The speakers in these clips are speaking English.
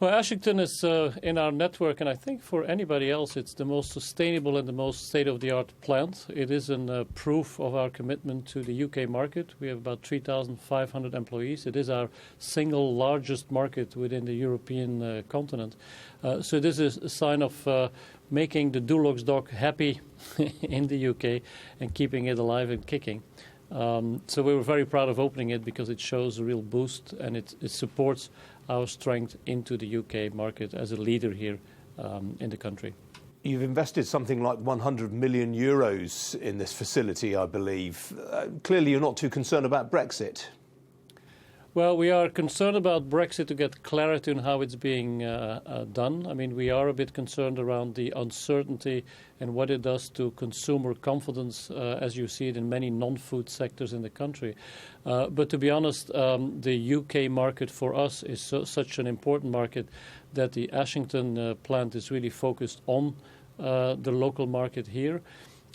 Well, Ashington is in our network, and I think for anybody else, it's the most sustainable and the most state-of-the-art plant. It is a proof of our commitment to the UK market. We have about 3,500 employees. It is our single largest market within the European continent. So this is a sign of making the Dulux dog happy in the UK and keeping it alive and kicking. So we were very proud of opening it because it shows a real boost and it supports our strength into the UK market as a leader here in the country. You've invested something like 100 million euros in this facility, I believe. Clearly you're not too concerned about Brexit. Well, we are concerned about Brexit to get clarity on how it's being done. I mean, we are a bit concerned around the uncertainty and what it does to consumer confidence, as you see it in many non-food sectors in the country. But to be honest, the UK market for us is such an important market that the Ashington plant is really focused on the local market here.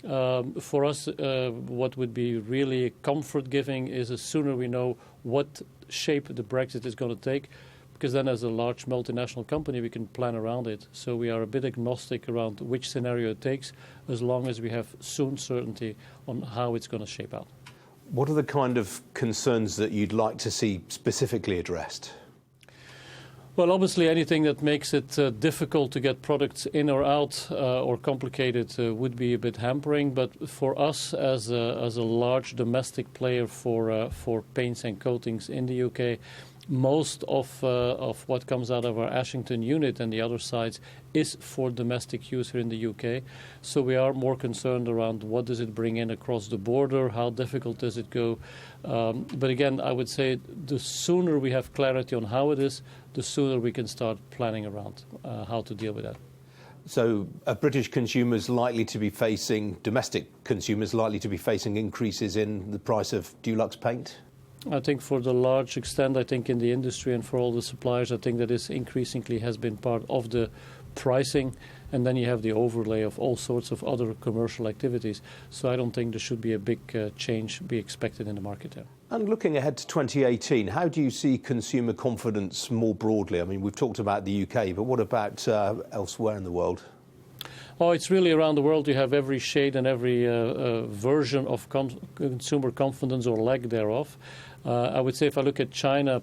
For us, what would be really comfort-giving is the sooner we know what shape the Brexit is going to take, because then as a large multinational company we can plan around it. So we are a bit agnostic around which scenario it takes, as long as we have soon certainty on how it's going to shape out. What are the kind of concerns that you'd like to see specifically addressed? Well, obviously anything that makes it difficult to get products in or out or complicated would be a bit hampering. But for us, as a large domestic player for paints and coatings in the UK, most of what comes out of our Ashington unit and the other sites is for domestic use here in the UK. So we are more concerned around what does it bring in across the border, how difficult does it go. But again, I would say the sooner we have clarity on how it is, the sooner we can start planning around how to deal with that. So British consumers likely to be facing, domestic consumers likely to be facing increases in the price of Dulux paint? I think for the large extent, I think in the industry and for all the suppliers, I think that this increasingly has been part of the pricing, and then you have the overlay of all sorts of other commercial activities. So I don't think there should be a big change be expected in the market there. And looking ahead to 2018, how do you see consumer confidence more broadly? I mean, we've talked about the UK, but what about elsewhere in the world? Oh, it's really around the world. You have every shade and every version of consumer confidence or lack thereof. I would say if I look at China,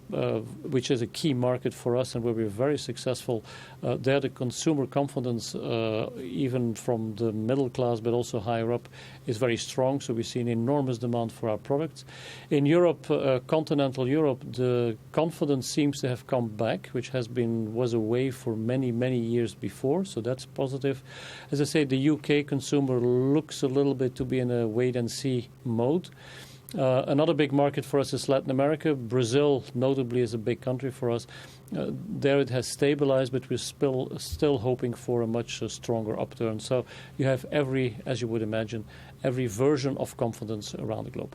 which is a key market for us and where we're very successful, there the consumer confidence, even from the middle class but also higher up, is very strong. So we see an enormous demand for our products. In Europe, continental Europe, the confidence seems to have come back, which was away for many, many years before. So that's positive. As I say, the UK consumer looks a little bit to be in a wait-and-see mode. Another big market for us is Latin America. Brazil, notably, is a big country for us. There it has stabilized, but we're still hoping for a much stronger upturn. So you have as you would imagine, every version of confidence around the globe.